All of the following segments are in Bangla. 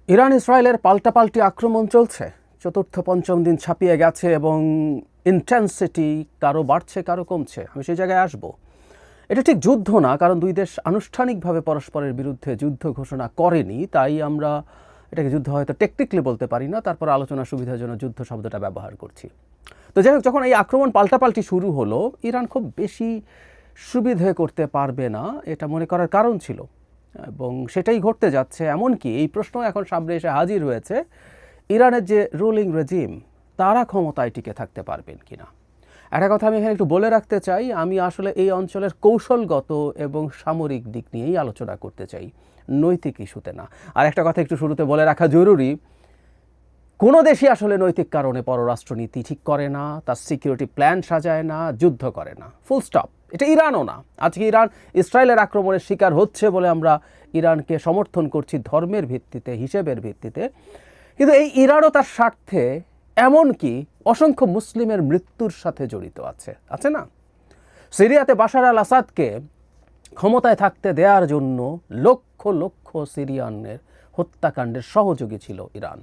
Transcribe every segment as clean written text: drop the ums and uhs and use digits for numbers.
ইরান ইসরায়েলের পাল্টাপাল্টি আক্রমণ চলছে, চতুর্থ পঞ্চম দিন ছাপিয়ে গেছে এবং ইন্টেন্সিটি কারো বাড়ছে কারো কমছে। আমি সেই জায়গায় আসব। এটা ঠিক যুদ্ধ না, কারণ দুই দেশ আনুষ্ঠানিকভাবে পরস্পরের বিরুদ্ধে যুদ্ধ ঘোষণা করেনি, তাই আমরা এটাকে যুদ্ধ হয়তো টেকনিক্যালি বলতে পারি না। তারপর আলোচনার সুবিধার জন্য যুদ্ধ শব্দটা ব্যবহার করছি। তো যাই হোক, যখন এই আক্রমণ পাল্টাপাল্টি শুরু হলো, ইরান খুব বেশি সুবিধে করতে পারবে না এটা মনে করার কারণ ছিল, এবং সেটাই ঘটতে যাচ্ছে। এমনকি এই প্রশ্ন এখন সামনে এসে হাজির হয়েছে, ইরানের যে রুলিং রেজিম তারা ক্ষমতায় টিকে থাকতে পারবেন কিনা। একটা কথা আমি এখানে একটু বলে রাখতে চাই, আমি আসলে এই অঞ্চলের কৌশলগত এবং সামরিক দিক নিয়েই আলোচনা করতে চাই, নৈতিক ইস্যুতে না। আর একটা কথা একটু শুরুতে বলে রাখা জরুরি, কোনো দেশই আসলে নৈতিক কারণে পররাষ্ট্রনীতি ঠিক করে না, তার সিকিউরিটি প্ল্যান সাজায় না, যুদ্ধ করে না, ফুল স্টপ। এটা ইরানও না। আজকে ইরান ইসরায়েলের আক্রমণের শিকার হচ্ছে বলে আমরা ইরানকে সমর্থন করছি ধর্মের ভিত্তিতে, হিসেবের ভিত্তিতে, কিন্তু এই ইরানও তার স্বার্থে এমনকি অসংখ্য মুসলিমের মৃত্যুর সাথে জড়িত আছে না। সিরিয়াতে বাশার আল আসাদকে ক্ষমতায় থাকতে দেওয়ার জন্য লক্ষ লক্ষ সিরিয়ানের হত্যাকাণ্ডের সহযোগী ছিল ইরান,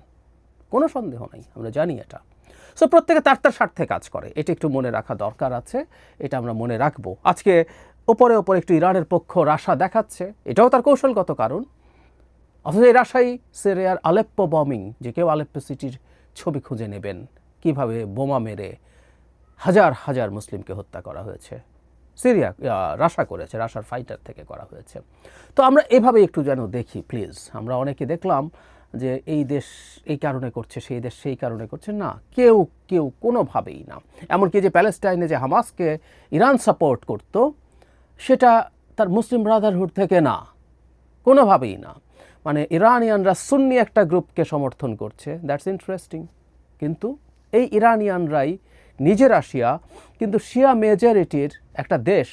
কোনো সন্দেহ নাই, আমরা জানি এটা। সো প্রত্যেকে তার তার স্বার্থে কাজ করে, এটা একটু মনে রাখা দরকার আছে, এটা আমরা মনে রাখবো। আজকে ওপরে ওপরে একটু ইরানের পক্ষ রাশা দেখাচ্ছে, এটাও তার কৌশলগত কারণ। অথচ এই রাশাই সিরিয়ার আলেপ্পো বমিং, যে কেউ আলেপ্পো সিটির ছবি খুঁজে নেবেন, কিভাবে বোমা মেরে হাজার হাজার মুসলিমকে হত্যা করা হয়েছে, সিরিয়া রাশা করেছে, রাশার ফাইটার থেকে করা হয়েছে। তো আমরা এভাবে একটু যেন দেখি প্লিজ। আমরা অনেকে দেখলাম যে এই দেশ এই কারণে করছে, সেই দেশ সেই কারণে করছে, না, কেউ কেউ কোনোভাবেই না। এমনকি যে প্যালেস্টাইনে যে হামাসকে ইরান সাপোর্ট করত, সেটা তার মুসলিম ব্রাদারহুড থেকে না, কোনোভাবেই না। মানে ইরানিয়ানরা সুন্নি একটা গ্রুপকে সমর্থন করছে, দ্যাটস ইন্টারেস্টিং। কিন্তু এই ইরানিয়ানরাই নিজেরা শিয়া, কিন্তু শিয়া মেজরিটির একটা দেশ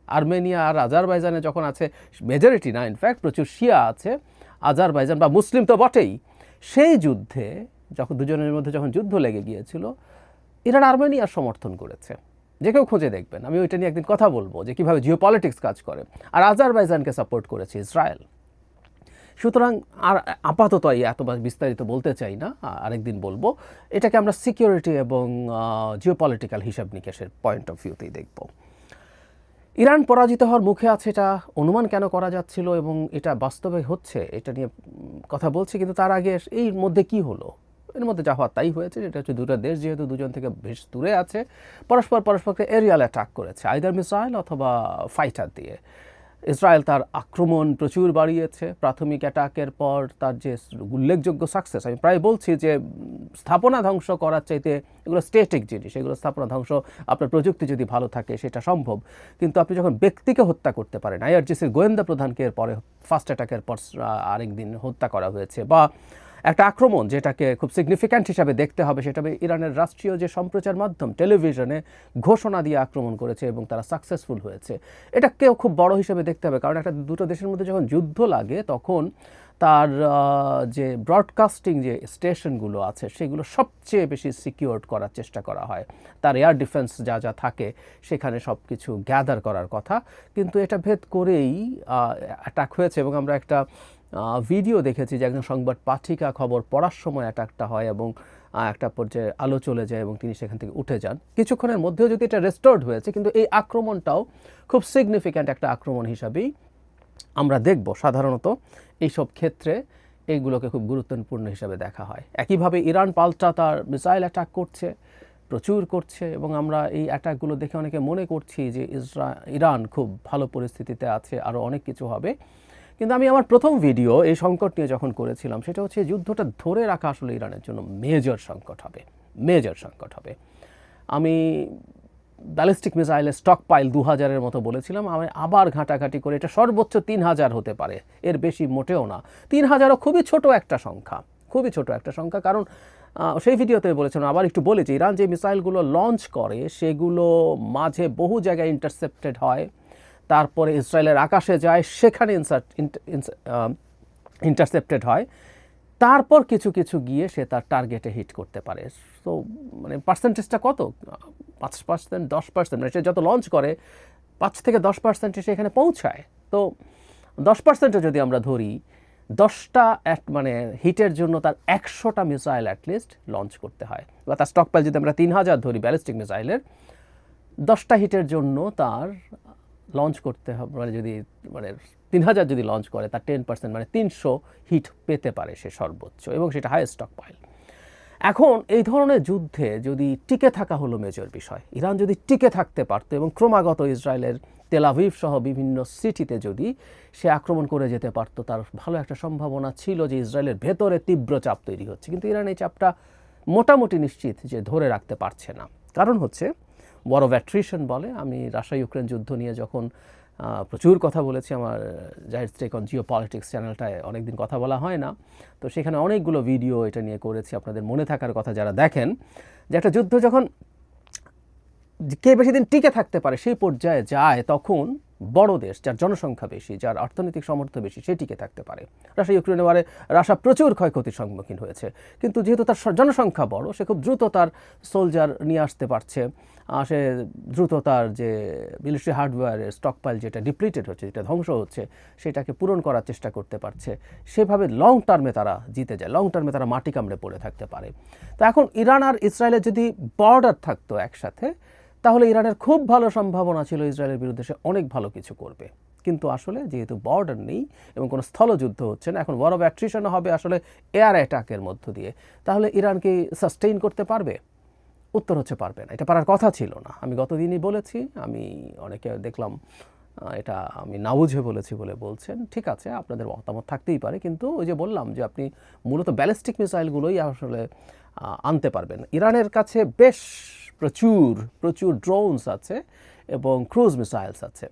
আর্মেনিয়া আর আজারবাইজানে যখন আছে, মেজরিটি না, ইনফ্যাক্ট প্রচুর শিয়া আছে আজারবাইজান, বা মুসলিম তো বটেই। সেই যুদ্ধে যখন দুজনের মধ্যে যখন যুদ্ধ লেগে গিয়েছিল, ইরান আর্মেনিয়ার সমর্থন করেছে, যে কেউ খুঁজে দেখবেন। আমি ওইটা নিয়ে একদিন কথা বলবো যে কীভাবে জিও পলিটিক্স কাজ করে। আর আজারবাইজানকে সাপোর্ট করেছে ইসরায়েল। সুতরাং আর আপাতত এত বিস্তারিত বলতে চাই না, আরেকদিন বলবো। এটাকে আমরা সিকিউরিটি এবং জিওপলিটিক্যাল হিসাব নিকেশের পয়েন্ট অফ ভিউতেই দেখব। ইরান পরাজিত হওয়ার মুখে আছে, এটা অনুমান কেন করা যাচ্ছিল এবং এটা বাস্তবে হচ্ছে, এটা নিয়ে কথা বলছি। কিন্তু তার আগে এই মধ্যে কি হলো, এর মধ্যে যা হওয়ার তাই হয়েছে। এটা হচ্ছে দুটো দেশ যেহেতু দুজন থেকে বেশ দূরে আছে, পরস্পরকে এরিয়াল অ্যাটাক করেছে, আইদার মিসাইল অথবা ফাইটার দিয়ে। ইসরায়েল তার আক্রমণ প্রচুর বাড়িয়েছে। প্রাথমিক অ্যাটাকের পর তার যে উল্লেখযোগ্য সাকসেস, আমি প্রায় বলছি যে স্থাপনা ধ্বংস করার চাইতে এগুলো স্টেটিক জিনিস, এগুলো স্থাপনা ধ্বংস, আপনার প্রযুক্তি যদি ভালো থাকে সেটা সম্ভব। কিন্তু আপনি যখন ব্যক্তিকে হত্যা করতে পারেন, আইআরজিসির গোয়েন্দা প্রধানকে এর পরে ফার্স্ট অ্যাটাকের পর আরেকদিন হত্যা করা হয়েছে, বা একটা আক্রমণ যেটাকে খুব সিগনিফিক্যান্ট হিসাবে দেখতে হবে, সেটা ইরানের রাষ্ট্রীয় যে সম্প্রচার মাধ্যম টেলিভিশনে ঘোষণা দিয়ে আক্রমণ করেছে এবং তারা সাকসেসফুল হয়েছে, এটাকেও খুব বড় হিসেবে দেখতে হবে। কারণ একটা দুটো দেশের মধ্যে যখন যুদ্ধ লাগে, তখন তার যে ব্রডকাস্টিং যে স্টেশনগুলো আছে, সেগুলো সবচেয়ে বেশি সিকিউর করার চেষ্টা করা হয়। তার এয়ার ডিফেন্স যা যা থাকে সেখানে সব কিছু গ্যাদার করার কথা, কিন্তু এটা ভেদ করেই অ্যাটাক হয়েছে। এবং আমরা একটা ভিডিও দেখেছি যে একজন সংবাদ পাঠিকা খবর পড়ার সময় অ্যাটাকটা হয় এবং একটা পর্যায়ে আলো চলে যায় এবং তিনি সেখান থেকে উঠে যান। কিছুক্ষণের মধ্যেও যদি এটা রেস্টোর্ড হয়েছে, কিন্তু এই আক্রমণটাও খুব সিগনিফিক্যান্ট একটা আক্রমণ হিসাবেই আমরা দেখব। সাধারণত এইসব ক্ষেত্রে এইগুলোকে খুব গুরুত্বপূর্ণ হিসাবে দেখা হয়। একইভাবে ইরান পাল্টা তার মিসাইল অ্যাটাক করছে, প্রচুর করছে, এবং আমরা এই অ্যাটাকগুলো দেখে অনেকে মনে করছি যে ইরান খুব ভালো পরিস্থিতিতে আছে, আরও অনেক কিছু হবে। কিন্তু আমি আমার প্রথম ভিডিও এই সংকট নিয়ে যখন করেছিলাম, সেটা হচ্ছে যুদ্ধটা ধরে রাখা আসলে ইরানের জন্য মেজর সংকট হবে। আমি ব্যালিস্টিক মিসাইলের স্টক পাইল 2000-এর মতো বলেছিলাম। আমি আবার ঘাঁটাঘাঁটি করে এটা সর্বোচ্চ 3000 হতে পারে, এর বেশি মোটেও না। 3000ও খুবই ছোট একটা সংখ্যা, কারণ সেই ভিডিওতে বলেছিলাম, আবার একটু বলেছি, ইরান যে মিসাইলগুলো লঞ্চ করে সেগুলো মাঝে বহু জায়গায় ইন্টারসেপ্টেড হয়, তারপরে ইসরায়েলের আকাশে যায়, সেখানে ইন্টারসেপ্টেড হয়, তারপর কিছু কিছু গিয়ে সে তার টার্গেটে হিট করতে পারে। তো মানে পার্সেন্টেজটা কত, 5%, 10%, মানে সে যত লঞ্চ করে 5 থেকে 10% সে এখানে পৌঁছায়। তো 10% যদি আমরা ধরি, 10টা মানে হিটের জন্য তার 100টা মিসাইল অ্যাটলিস্ট লঞ্চ করতে হয়, বা তার স্টকপাইল যদি আমরা 3000 ধরি ব্যালিস্টিক মিসাইলের, 10টা হিটের জন্য তার লঞ্চ করতে হবে, মানে যদি মানে 3000 যদি লঞ্চ করে তার 10% মানে 300 হিট পেতে পারে সে সর্বোচ্চ, এবং সেটা হাই স্টকপাইল। এখন এই ধরনের যুদ্ধে যদি টিকে থাকা হলো মেজর বিষয়। ইরান যদি টিকে থাকতে পারত এবং ক্রমাগত ইসরায়েলের তেল আভিভ সহ বিভিন্ন সিটিতে যদি সে আক্রমণ করে যেতে পারত, তার ভালো একটা সম্ভাবনা ছিল যে ইসরায়েলের ভেতরে তীব্র চাপ তৈরি হচ্ছে। কিন্তু ইরান এই চাপটা মোটামুটি নিশ্চিত যে ধরে রাখতে পারছে না। কারণ হচ্ছে ওয়ার অফ অ্যাট্রিশন বলে। আমি রাশিয়া ইউক্রেন যুদ্ধ নিয়ে যখন প্রচুর কথা বলেছি, আমার জাহির স্টেক অন জিও পলিটিক্স চ্যানেলটায় অনেকদিন কথা বলা হয় না, তো সেখানে অনেকগুলো ভিডিও এটা নিয়ে করেছি। আপনাদের মনে থাকার কথা যারা দেখেন, যে একটা যুদ্ধ যখন কে বেশি দিন টিকে থাকতে পারে সেই পর্যায়ে যায়, তখন বড় দেশ যার জনসংখ্যা বেশি, যার অর্থনৈতিক সামর্থ্য বেশি, সে টিকে থাকতে পারে। রাশিয়া ইউক্রেনে বারে রাশিয়া প্রচুর ক্ষয়ক্ষতির সম্মুখীন হয়েছে, কিন্তু যেহেতু তার জনসংখ্যা বড়, সে খুব দ্রুত তার সোলজার নিয়ে আসতে পারছে, সে দ্রুত তার যে মিলিটারি হার্ডওয়্যারের স্টকপাইল যেটা ডিপ্লিটেড হচ্ছে, যেটা ধ্বংস হচ্ছে, সেটাকে পূরণ করার চেষ্টা করতে পারছে। সেভাবে লং টার্মে তারা জিতে যায়, লং টার্মে তারা মাটি কামড়ে পড়ে থাকতে পারে। তো এখন ইরান আর ইসরায়েলের যদি বর্ডার থাকতো একসাথে, তাহলে ইরানের খুব ভালো সম্ভাবনা ছিল ইসরায়েলের বিরুদ্ধে সে অনেক ভালো কিছু করবে। কিন্তু আসলে যেহেতু বর্ডার নেই এবং কোনো স্থলযুদ্ধ হচ্ছে না, এখন ওয়ার অফ অ্যাট্রিশনও হবে আসলে এয়ার অ্যাটাকের মধ্য দিয়ে, তাহলে ইরান কি সাস্টেইন করতে পারবে? উত্তর হচ্ছে পারবে না। এটা পারার কথা ছিল না। আমি গতদিনই বলেছি, আমি অনেকে দেখলাম এটা আমি না বুঝে বলেছি বলে বলছেন। ঠিক আছে, আপনাদের মতামত থাকতেই পারে, কিন্তু ওই যে বললাম যে আপনি মূলত ব্যালিস্টিক মিসাইলগুলোই আসলে আনতে পারবেন। ইরানের কাছে বেশ প্রচুর ড্রোনস আছে এবং ক্রুজ মিসাইলস আছে।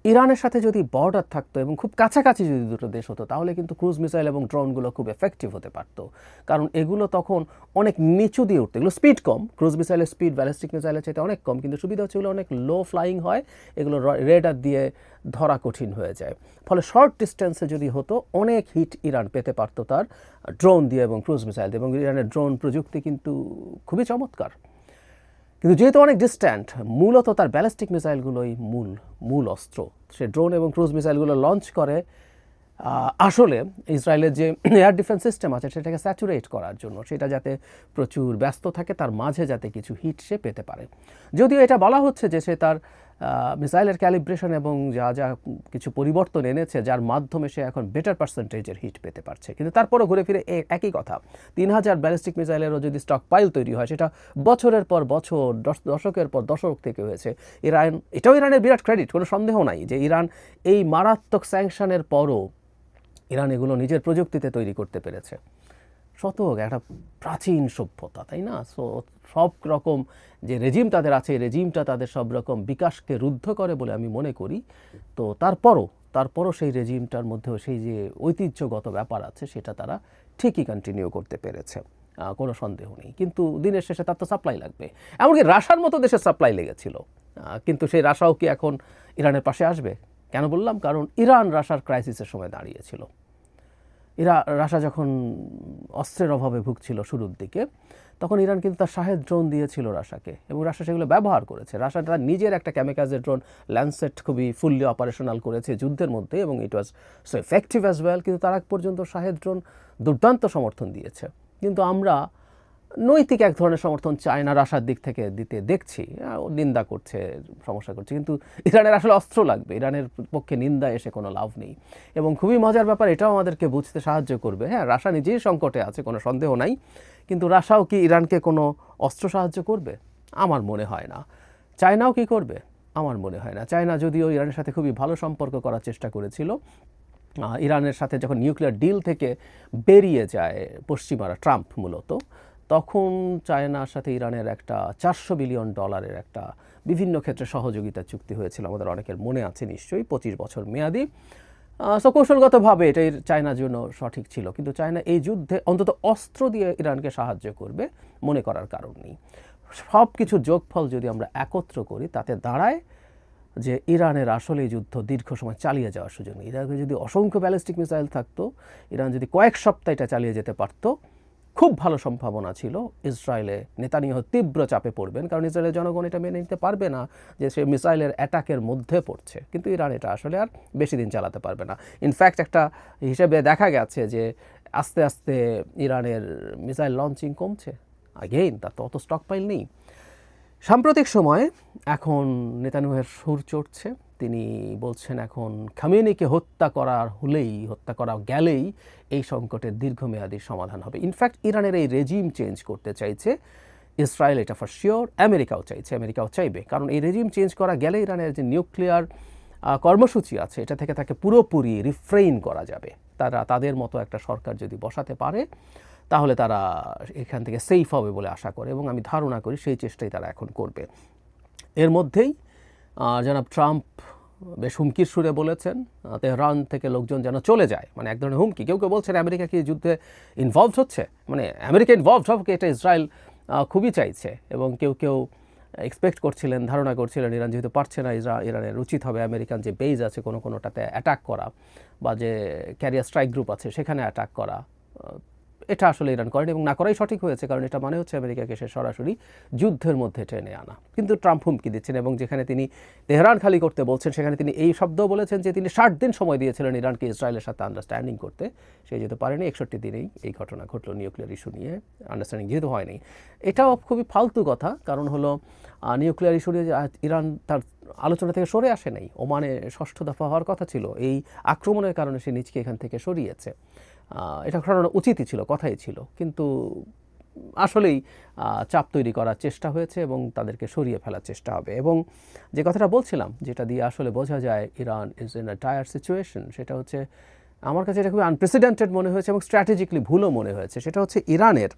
ইরানের সাথে যদি বর্ডার থাকতো এবং খুব কাছাকাছি যদি দুটো দেশ হতো, তাহলে কিন্তু ক্রুজ মিসাইল এবং ড্রোনগুলো খুব এফেক্টিভ হতে পারত। কারণ এগুলো তখন অনেক নিচু দিয়ে উঠতো, এগুলো স্পিড কম, ক্রুজ মিসাইলের স্পিড ব্যালিস্টিক মিসাইলের চাইতে অনেক কম, কিন্তু সুবিধা হচ্ছে এগুলো অনেক লো ফ্লাইং হয়, এগুলো রেডার দিয়ে ধরা কঠিন হয়ে যায়। ফলে শর্ট ডিস্টেন্সে যদি হতো, অনেক হিট ইরান পেতে পারত তার ড্রোন দিয়ে এবং ক্রুজ মিসাইল দিয়ে, এবং ইরানের ড্রোন প্রযুক্তি কিন্তু খুবই চমৎকার। কিন্তু যেহেতু অনেক ডিস্ট্যান্ট, মূলত তার ব্যালিস্টিক মিসাইলগুলোই মূল অস্ত্র। সে ড্রোন এবং ক্রুজ মিসাইলগুলো লঞ্চ করে আসলে ইসরায়েলের যে এয়ার ডিফেন্স সিস্টেম আছে সেটাকে স্যাচুরেট করার জন্য, সেটা যাতে প্রচুর ব্যস্ত থাকে, তার মাঝে যাতে কিছু হিট সে পেতে পারে। যদিও এটা বলা হচ্ছে যে সে তার মিসাইলের ক্যালিব্রেশন এবং যা কিছু পরিবর্তন এনেছে, যার মাধ্যমে সে এখন বেটার পার্সেন্টেজের হিট পেতে পারছে, কিন্তু তারপরও ঘুরে ফিরে একই কথা। 3000 ব্যালিস্টিক মিসাইলেরও যদি স্টক পাইল তৈরি হয়, সেটা বছরের পর বছর, দশকের পর দশক থেকে হয়েছে। এটাও ইরানের বিরাট ক্রেডিট, কোনো সন্দেহ নাই যে ইরান এই মারাত্মক স্যাংশনের পরও ইরান এগুলো নিজের প্রযুক্তিতে তৈরি করতে পেরেছে। শতক একটা প্রাচীন সভ্যতা, তাই না? সব রকম যে রেজিম তাদের আছে, রেজিমটা তাদের সব রকম বিকাশকে রুদ্ধ করে বলে আমি মনে করি। তো তারপরও সেই রেজিমটার মধ্যেও সেই যে ঐতিহ্যগত ব্যাপার আছে, সেটা তারা ঠিকই কন্টিনিউ করতে পেরেছে, কোনো সন্দেহ নেই। কিন্তু দিনের শেষে তার তো সাপ্লাই লাগবে। এমনকি রাশার মতো দেশের সাপ্লাই লেগেছিল, কিন্তু সেই রাশাও কি এখন ইরানের পাশে আসবে? কেন বললাম? কারণ ইরান রাশার ক্রাইসিসের সময় দাঁড়িয়েছিল। রাশা যখন অস্ত্রের অভাবে ভুগছিল শুরুর দিকে, তখন ইরান কিন্তু তার শাহেদ ড্রোন দিয়েছিল রাশাকে, এবং রাশা সেগুলো ব্যবহার করেছে। রাশা তার নিজের একটা ক্যামিকাজের ড্রোন ল্যান্ডসেট খুবই ফুললি অপারেশনাল করেছে যুদ্ধের মধ্যে, এবং it was so effective as well. কিন্তু তার আগ পর্যন্ত শাহেদ ড্রোন দুর্দান্ত সমর্থন দিয়েছে। কিন্তু আমরা নৈতিক এক ধরনের সমর্থন চায়না রাশার দিক থেকে দিতে দেখছি, নিন্দা করছে, সমস্যা করছে, কিন্তু ইরানের আসলে অস্ত্র লাগবে। ইরানের পক্ষে নিন্দা এসে কোনো লাভ নেই। এবং খুবই মজার ব্যাপার, এটাও আমাদেরকে বুঝতে সাহায্য করবে। হ্যাঁ, রাশা নিজেই সংকটে আছে, কোনো সন্দেহ নাই, কিন্তু রাশাও কি ইরানকে কোনো অস্ত্র সাহায্য করবে? আমার মনে হয় না। চায়নাও কি করবে? আমার মনে হয় না। চায়না যদিও ইরানের সাথে খুবই ভালো সম্পর্ক করার চেষ্টা করেছিল, ইরানের সাথে যখন নিউক্লিয়ার ডিল থেকে বেরিয়ে যায় পশ্চিমারা, ট্রাম্প মূলত, তখন চায়নার সাথে ইরানের একটা $400 বিলিয়ন একটা বিভিন্ন ক্ষেত্রে সহযোগিতা চুক্তি হয়েছিল, আমাদের অনেকের মনে আছে নিশ্চয়ই, 25 বছর মেয়াদি। কৌশলগতভাবে এটাই চায়নার জন্য সঠিক ছিল। কিন্তু চায়না এই যুদ্ধে অন্তত অস্ত্র দিয়ে ইরানকে সাহায্য করবে মনে করার কারণ নেই। সব কিছু যোগফল যদি আমরা একত্র করি, তাতে দাঁড়ায় যে ইরানের আসলে যুদ্ধ দীর্ঘ সময় চালিয়ে যাওয়ার সুযোগ নেই। ইরানের যদি অসংখ্য ব্যালিস্টিক মিসাইল থাকতো, ইরান যদি কয়েক সপ্তাহ এটা চালিয়ে যেতে পারতো, খুব ভালো সম্ভাবনা ছিল ইসরায়েলে নেতানিয়াহু তীব্র চাপে পড়বেন, কারণ ইসরায়েলের জনগণ এটা মেনে নিতে পারবে না যে সে মিসাইলের অ্যাটাকের মধ্যে পড়ছে। কিন্তু ইরান এটা আসলে আর বেশি দিন চালাতে পারবে না। ইনফ্যাক্ট একটা হিসেবে দেখা গেছে যে আস্তে আস্তে ইরানের মিসাইল লঞ্চিং কমছে। আগেইন তার তো অত স্টকপাইল নেই। সাম্প্রতিক সময়ে এখন নেতানিয়াহুর সুর চড়ছে। তিনি বলছেন এখন খামেনিকে হত্যা করা গেলেই এই সংকটের দীর্ঘমেয়াদী সমাধান হবে। ইনফ্যাক্ট ইরানের এই রেজিম চেঞ্জ করতে চাইছে ইসরায়েল, এটা ফর শিওর। আমেরিকাও চাইবে, কারণ এই রেজিম চেঞ্জ করা গেলে ইরানের যে নিউক্লিয়ার কর্মসূচি আছে এটা থেকে তাকে পুরোপুরি রিফ্রেইন করা যাবে। তাদের মতো একটা সরকার যদি বসাতে পারে তাহলে তারা এখান থেকে সেফ হবে বলে আশা করে, এবং আমি ধারণা করি সেই চেষ্টাই তারা এখন করবে। এর মধ্যেই জনাব ট্রাম্প বেশ হুমকির সুরে বলেছেন তেহরান থেকে লোকজন যেন চলে যায়, মানে এক ধরনের হুমকি। কেউ বলছেন আমেরিকা কি যুদ্ধে ইনভলভড হচ্ছে, মানে আমেরিকা ইনভলভড হবে এটা ইসরায়েল খুবই চাইছে, এবং কেউ এক্সপেক্ট করছিলেন, ধারণা করছিলেন ইরান যেহেতু পারছে না, ইরানের উচিত হবে আমেরিকান যে বেজ আছে কোনোটাতে অ্যাটাক করা, বা যে ক্যারিয়ার স্ট্রাইক গ্রুপ আছে সেখানে অ্যাটাক করা। এটা আসলে ইরান করেন, এবং না করাই সঠিক হয়েছে, কারণ এটা মানে হচ্ছে আমেরিকাকে সে সরাসরি যুদ্ধের মধ্যে টেনে আনা। কিন্তু ট্রাম্প হুমকি দিচ্ছেন, এবং যেখানে তিনি তেহরান খালি করতে বলছেন সেখানে তিনি এই শব্দও বলেছেন যে তিনি 60 দিন সময় দিয়েছিলেন ইরানকে ইসরায়েলের সাথে আন্ডারস্ট্যান্ডিং করতে। সে যেতে পারেনি, 61 দিনেই এই ঘটনা ঘটলো। নিউক্লিয়ার ইস্যু নিয়ে আন্ডারস্ট্যান্ডিং যেহেতু হয়নি, এটাও খুবই ফালতু কথা, কারণ হলো নিউক্লিয়ার ইস্যু নিয়ে ইরান তার আলোচনা থেকে সরে আসে নাই। ওমানে 6ষ্ঠ দফা হওয়ার কথা ছিল, এই আক্রমণের কারণে সে নিজকে এখান থেকে সরিয়েছে। এটা ঘটানো উচিতই ছিল, কথাই ছিল, কিন্তু আসলেই চাপ তৈরি করার চেষ্টা হয়েছে এবং তাদেরকে সরিয়ে ফেলার চেষ্টা হবে। এবং যে কথাটা বলছিলাম, যেটা দিয়ে আসলে বোঝা যায় Iran is in a tyre situation, সেটা হচ্ছে আমার কাছে এটা খুবই আনপ্রেসিডেন্টেড মনে হয়েছে এবং স্ট্র্যাটেজিক্যালি ভুলও মনে হয়েছে। সেটা হচ্ছে ইরানের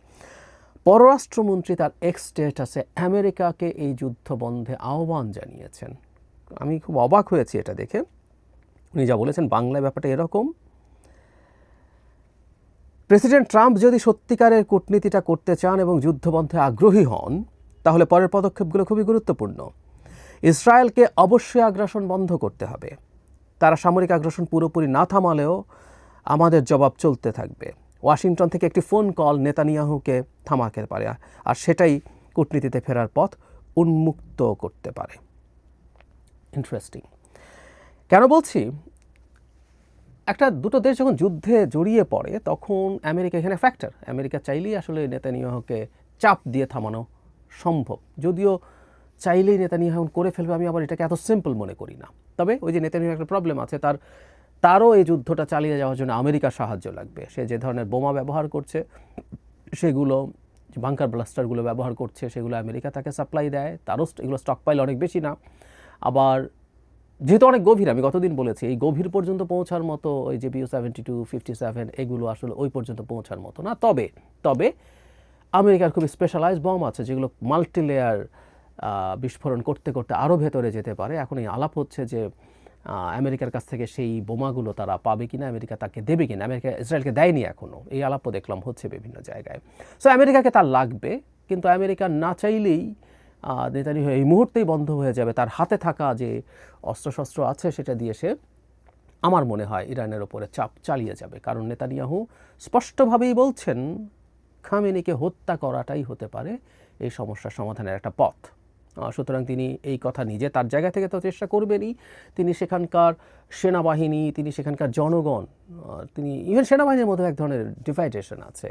পররাষ্ট্রমন্ত্রী তার এক্স স্টেটাসে আমেরিকাকে এই যুদ্ধ বন্ধে আহ্বান জানিয়েছেন। আমি খুব অবাক হয়েছি এটা দেখে। উনি যা বলেছেন বাংলায় ব্যাপারটা এরকম: প্রেসিডেন্ট ট্রাম্প যদি সত্যিকারের কূটনীতিটা করতে চান এবং যুদ্ধবন্ধে আগ্রহী হন, তাহলে পরের পদক্ষেপগুলো খুবই গুরুত্বপূর্ণ। ইসরায়েলকে অবশ্যই আগ্রাসন বন্ধ করতে হবে। তারা সামরিক আগ্রাসন পুরোপুরি না থামালেও আমাদের জবাব চলতে থাকবে। ওয়াশিংটন থেকে একটি ফোন কল নেতানিয়াহুকে থামাতে পারে, আর সেটাই কূটনীতিতে ফেরার পথ উন্মুক্ত করতে পারে। ইন্টারেস্টিং। কেন বলছি? দুটো দেশ যখন যুদ্ধে জড়িয়ে পড়ে তখন আমেরিকা এখানে ফ্যাক্টর। আমেরিকা চাইলেই আসলে নেতানিয়াহুকে চাপ দিয়ে থামানো সম্ভব, যদিও চাইলেই নেতানিয়াহু করে ফেলবে আমি আবার এটাকে এত সিম্পল মনে করি না। তবে ওই যে নেতানিয়াহুর একটা প্রবলেম আছে, তারও এই যুদ্ধটা চালিয়ে যাওয়ার জন্য আমেরিকার সাহায্য লাগবে। সে যে ধরনের বোমা ব্যবহার করছে সেগুলো, যে বাংকার ব্লাস্টারগুলো ব্যবহার করছে সেগুলো আমেরিকা তাকে সাপ্লাই দেয়। তারও এগুলো স্টকপাইল অনেক বেশি না, আবার যেহেতু অনেক গভীর, আমি গতদিন বলেছি এই গভীর পর্যন্ত পৌঁছার মতো ওই যে BU-72, 57 এগুলো আসলে ওই পর্যন্ত পৌঁছার মতো না। তবে আমেরিকার খুব স্পেশালাইজড বম আছে যেগুলো মাল্টি লেয়ার বিস্ফোরণ করতে করতে আরও ভেতরে যেতে পারে। এখন এই আলাপ হচ্ছে যে আমেরিকার কাছ থেকে সেই বোমাগুলো তারা পাবে কিনা, আমেরিকা তাকে দেবে কিনা। আমেরিকা ইসরায়েলকে দেয়নি এখনও, এই আলাপও দেখলাম হচ্ছে বিভিন্ন জায়গায়। সো আমেরিকাকে তার লাগবে, কিন্তু আমেরিকা না চাইলেই নেতানিয়াহু এই মুহূর্তেই বন্ধ হয়ে যাবে। তার হাতে থাকা যে অস্ত্রশস্ত্র আছে সেটা দিয়ে সে, আমার মনে হয়, ইরানের ওপরে চাপ চালিয়ে যাবে। কারণ নেতানিয়াহু স্পষ্টভাবেই বলছেন খামেনিকে হত্যা করাটাই হতে পারে এই সমস্যার সমাধানের একটা পথ। সুতরাং তিনি এই কথা নিজে তার জায়গা থেকে তো চেষ্টা করবেনই, তিনি সেখানকার সেনাবাহিনী, তিনি সেখানকার জনগণ, তিনি ইভেন সেনাবাহিনীর মধ্যে এক ধরনের ডিভাইডেশন আছে।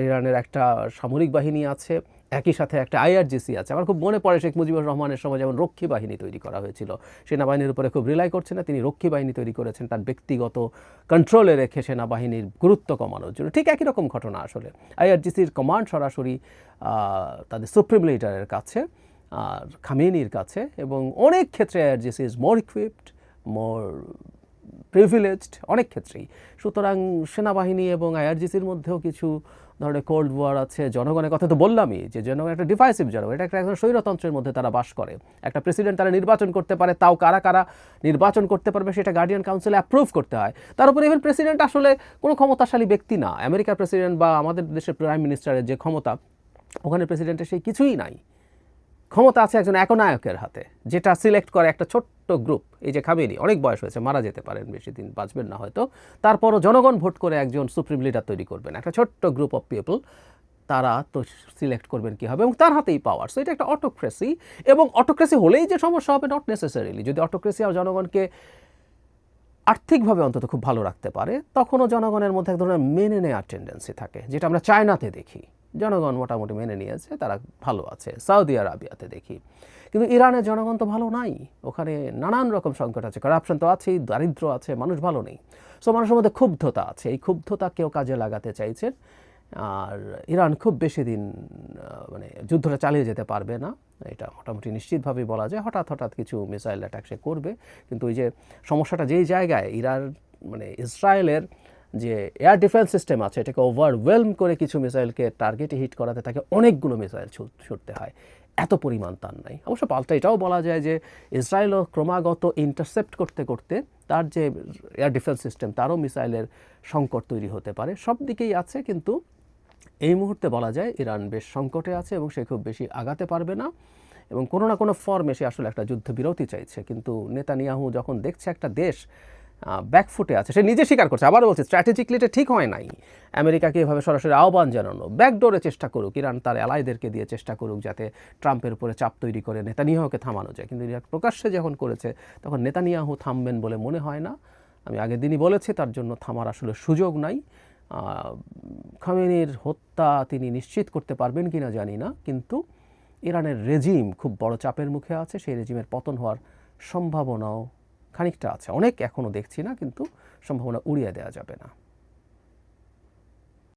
ইরানের একটা সামরিক বাহিনী আছে, একই সাথে একটা IRGC আছে। আমার খুব মনে পড়ে শেখ মুজিবুর রহমানের সময় যেমন রক্ষী বাহিনী তৈরি করা হয়েছিল, সেনাবাহিনীর উপরে খুব রিলাই করছে না, তিনি রক্ষী বাহিনী তৈরি করেছেন তার ব্যক্তিগত কন্ট্রোলে রেখে সেনাবাহিনীর গুরুত্ব কমানোর জন্য। ঠিক একই রকম ঘটনা আসলে। IRGCর কমান্ড সরাসরি তাদের সুপ্রিম লিডারের কাছে, খামেনির কাছে, এবং অনেক ক্ষেত্রে IRGC is more equipped, more privileged অনেক ক্ষেত্রেই। সুতরাং সেনাবাহিনী এবং IRGCর মধ্যেও কিছু ধরনের কোল্ড ওয়ার আছে। জনগণের কথা তো বললামই, যে জনগণ একটা ডিভাইসিভ জনগণ, এটা একটা স্বৈরতন্ত্রের মধ্যে তারা বাস করে। একটা প্রেসিডেন্ট তারা নির্বাচন করতে পারে, তাও কারা কারা নির্বাচন করতে পারবে সেটা গার্ডিয়ান কাউন্সিলে অ্যাপ্রুভ করতে হয়। তার উপরে ইভেন প্রেসিডেন্ট আসলে কোনো ক্ষমতাশালী ব্যক্তি না। আমেরিকার প্রেসিডেন্ট বা আমাদের দেশের প্রাইম মিনিস্টারের যে ক্ষমতা, ওখানে প্রেসিডেন্টের সেই কিছুই নাই। ক্ষমতা আছে একজন একনায়কের হাতে, যেটা সিলেক্ট করে একটা ছোট্ট গ্রুপ। এই যে খামেনি, অনেক বয়স হয়েছে, মারা যেতে পারেন, বেশি দিন বাঁচবেন না হয়তো, তারপরও জনগণ ভোট করে একজন সুপ্রিম লিডার তৈরি করবেন, একটা ছোট্ট গ্রুপ অফ পিপল, তারা তো সিলেক্ট করবেন কী হবে, এবং তার হাতেই পাওয়ার। সো এটা একটা অটোক্রেসি, এবং অটোক্রেসি হলেই যে সমস্যা হবে নট নেসেসারিলি। যদি অটোক্রেসি আর জনগণকে আর্থিকভাবে অন্তত খুব ভালো রাখতে পারে, তখনও জনগণের মধ্যে এক ধরনের মেনে নেওয়ার টেন্ডেন্সি থাকে, যেটা আমরা চায়নাতে দেখি, জনগণ মোটামুটি মেনে নিয়েছে, তারা ভালো আছে। সৌদি আরবিয়াতে দেখি, কিন্তু ইরানের জনগণ তো ভালো নাই, ওখানে নানান রকম সংকট আছে, কারাপশন তো আছেই, দারিদ্র আছে, মানুষ ভালো নেই। সো মানুষের মধ্যে ক্ষুব্ধতা আছে, এই ক্ষুব্ধতা কেউ কাজে লাগাতে চাইছেন। আর ইরান খুব বেশি দিন মানে যুদ্ধটা চালিয়ে যেতে পারবে না, এটা মোটামুটি নিশ্চিতভাবেই বলা যায়। হঠাৎ হঠাৎ কিছু মিসাইল অ্যাটাক সে করবে, কিন্তু ওই যে সমস্যাটা যেই জায়গায়, ইরান মানে ইসরায়েলের যে এয়ার ডিফেন্স সিস্টেম আছে, এটাকে ওভারওয়েলম করে কিছু মিসাইলকে টার্গেটে হিট করাতে তাকে অনেকগুলো মিসাইল ছুটতে হয়, এত পরিমাণ তার নাই। অবশ্য পাল্টা এটাও বলা যায় যে ইসরায়েলও ক্রমাগত ইন্টারসেপ্ট করতে করতে তার যে এয়ার ডিফেন্স সিস্টেম, তারও মিসাইলের সংকট তৈরি হতে পারে। সব দিকেই আছে, কিন্তু এই মুহূর্তে বলা যায় ইরান বেশ সংকটে আছে এবং সে খুব বেশি আগাতে পারবে না, এবং কোনো না কোনো ফর্মে সে আসলে একটা যুদ্ধবিরতি চাইছে। কিন্তু নেতানিয়াহু যখন দেখছে একটা দেশ ব্যাকফুটে আছে, সে নিজে স্বীকার করছে, আবার বলছে স্ট্র্যাটেজিকলি এটা ঠিক হয় নাই, আমেরিকাকে এভাবে সরাসরি আহ্বান জানানো, ব্যাকডোরে চেষ্টা করুক, ইরান তার অ্যালাইদেরকে দিয়ে চেষ্টা করুক যাতে ট্রাম্পের উপরে চাপ তৈরি করে নেতানিয়াহুকে থামানো যায়। কিন্তু ইরান প্রকাশ্যে যখন করেছে, তখন নেতানিয়াহু থামবেন বলে মনে হয় না। আমি আগের দিনই বলেছি, তার জন্য থামার আসলে সুযোগ নাই। খামেনির হত্যা তিনি নিশ্চিত করতে পারবেন কিনা জানি না, কিন্তু ইরানের রেজিম খুব বড় চাপের মুখে আছে, সেই রেজিমের পতন হওয়ার সম্ভাবনাও খানিকটা আছে, অনেক এখনও দেখছি না, কিন্তু সম্ভাবনা উড়িয়ে দেওয়া যাবে না।